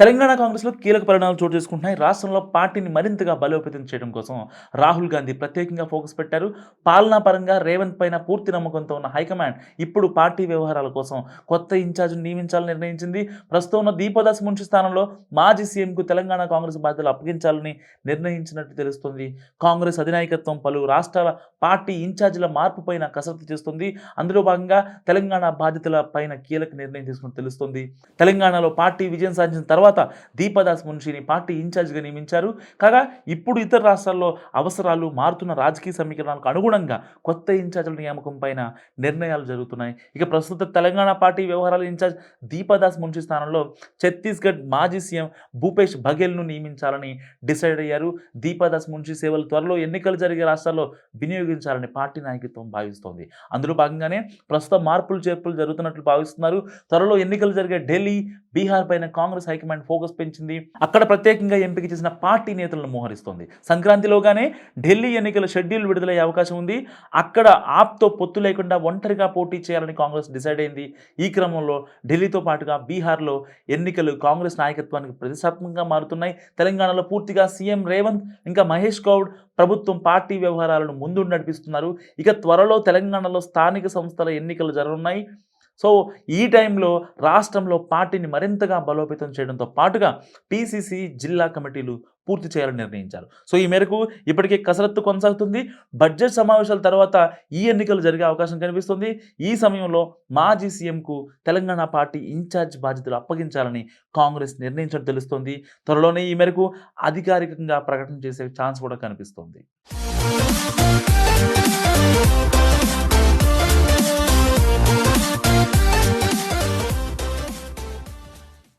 తెలంగాణ కాంగ్రెస్‌లో కీలక పరిణామాలు చోటు చేసుకుంటున్నాయి. రాష్ట్రంలో పార్టీని మరింతగా బలోపేతం చేయడం కోసం రాహుల్ గాంధీ ప్రత్యేకంగా ఫోకస్ పెట్టారు. పాలనా పరంగా రేవంత్ పైన పూర్తి నమ్మకంతో ఉన్న హైకమాండ్ ఇప్పుడు పార్టీ వ్యవహారాల కోసం కొత్త ఇన్ఛార్జ్‌ని నియమించాలని నిర్ణయించింది. ప్రస్తుతం ఉన్న దీపదాస్ మున్షి స్థానంలో మాజీ సీఎంకు తెలంగాణ కాంగ్రెస్ బాధ్యతలు అప్పగించాలని నిర్ణయించినట్టు తెలుస్తుంది. కాంగ్రెస్ అధినాయకత్వం పలు రాష్ట్రాల పార్టీ ఇన్ఛార్జీల మార్పు పైన కసరత్తు చేస్తుంది. అందులో భాగంగా తెలంగాణ బాధ్యతల పైన కీలక నిర్ణయం తీసుకున్నట్టు తెలుస్తుంది. తెలంగాణలో పార్టీ విజయం సాధించిన తర్వాత దీపదాస్ మున్షిని పార్టీ ఇన్ఛార్జిగా నియమించారు. కాగా ఇప్పుడు ఇతర రాష్ట్రాల్లో అవసరాలు, మారుతున్న రాజకీయ సమీకరణాలకు అనుగుణంగా కొత్త ఇన్ఛార్జీల నియామకం పైన నిర్ణయాలు జరుగుతున్నాయి. ఇక ప్రస్తుత తెలంగాణ పార్టీ వ్యవహారాల ఇన్ఛార్జ్ దీపదాస్ మున్షి స్థానంలో ఛత్తీస్గఢ్ మాజీ సీఎం భూపేష్ బఘెల్‌ను నియమించాలని డిసైడ్ అయ్యారు. దీపదాస్ మున్షి సేవలు త్వరలో ఎన్నికలు జరిగే రాష్ట్రాల్లో వినియోగించాలని పార్టీ నాయకత్వం భావిస్తోంది. అందులో భాగంగానే ప్రస్తుతం మార్పులు, చేర్పులు జరుగుతున్నట్లు భావిస్తున్నారు. త్వరలో ఎన్నికలు జరిగే ఢిల్లీ, బీహార్ పైన కాంగ్రెస్ హైకమాండ్ ఫోకస్ పెంచింది. అక్కడ ప్రత్యేకంగా ఎంపిక చేసిన పార్టీ నేతలను మోహరిస్తోంది. సంక్రాంతిలోగానే ఢిల్లీ ఎన్నికల షెడ్యూల్ విడుదలయ్యే అవకాశం ఉంది. అక్కడ ఆప్‌తో పొత్తు లేకుండా ఒంటరిగా పోటీ చేయాలని కాంగ్రెస్ డిసైడ్ అయింది. ఈ క్రమంలో ఢిల్లీతో పాటుగా బీహార్‌లో ఎన్నికలు కాంగ్రెస్ నాయకత్వానికి ప్రతిష్టాత్మకంగా మారుతున్నాయి. తెలంగాణలో పూర్తిగా సీఎం రేవంత్ ఇంకా మహేష్ గౌడ్ ప్రభుత్వం పార్టీ వ్యవహారాలను ముందుండి నడిపిస్తున్నారు. ఇక త్వరలో తెలంగాణలో స్థానిక సంస్థల ఎన్నికలు జరగనున్నాయి. సో, ఈ టైంలో రాష్ట్రంలో పార్టీని మరింతగా బలోపేతం చేయడంతో పాటుగా పీసీసీ, జిల్లా కమిటీలు పూర్తి చేయాలని నిర్ణయించారు. సో, ఈ మేరకు ఇప్పటికే కసరత్తు కొనసాగుతుంది. బడ్జెట్ సమావేశాల తర్వాత ఈ ఎన్నికలు జరిగే అవకాశం కనిపిస్తుంది. ఈ సమయంలో మాజీ సీఎంకు తెలంగాణ పార్టీ ఇన్ఛార్జ్ బాధ్యతలు అప్పగించాలని కాంగ్రెస్ నిర్ణయించినట్టు తెలుస్తోంది. త్వరలోనే ఈ మేరకు అధికారికంగా ప్రకటన చేసే ఛాన్స్ కూడా కనిపిస్తోంది.